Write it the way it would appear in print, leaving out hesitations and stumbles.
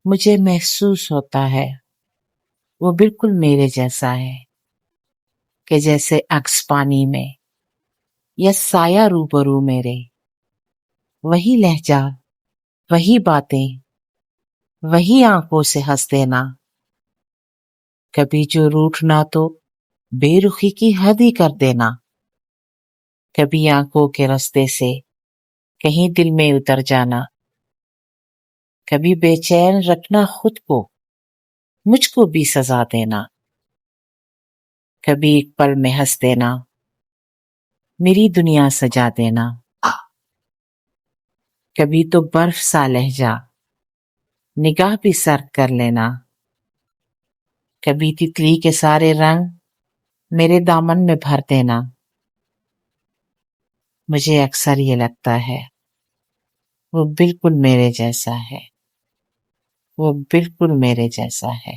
مجھے محسوس ہوتا ہے وہ بالکل میرے جیسا ہے کہ جیسے عکس پانی میں یا سایہ روبرو میرے، وہی لہجہ، وہی باتیں، وہی آنکھوں سے ہنس دینا، کبھی جو روٹھنا تو بے رخی کی حد ہی کر دینا، کبھی آنکھوں کے رستے سے کہیں دل میں اتر جانا، کبھی بے چین رکھنا خود کو، مجھ کو بھی سزا دینا، کبھی ایک پل میں ہنس دینا، میری دنیا سجا دینا، کبھی تو برف سا لہجہ، نگاہ بھی سرد کر لینا، کبھی تتلی کے سارے رنگ میرے دامن میں بھر دینا۔ مجھے اکثر یہ لگتا ہے وہ بالکل میرے جیسا ہے، وہ بالکل میرے جیسا ہے۔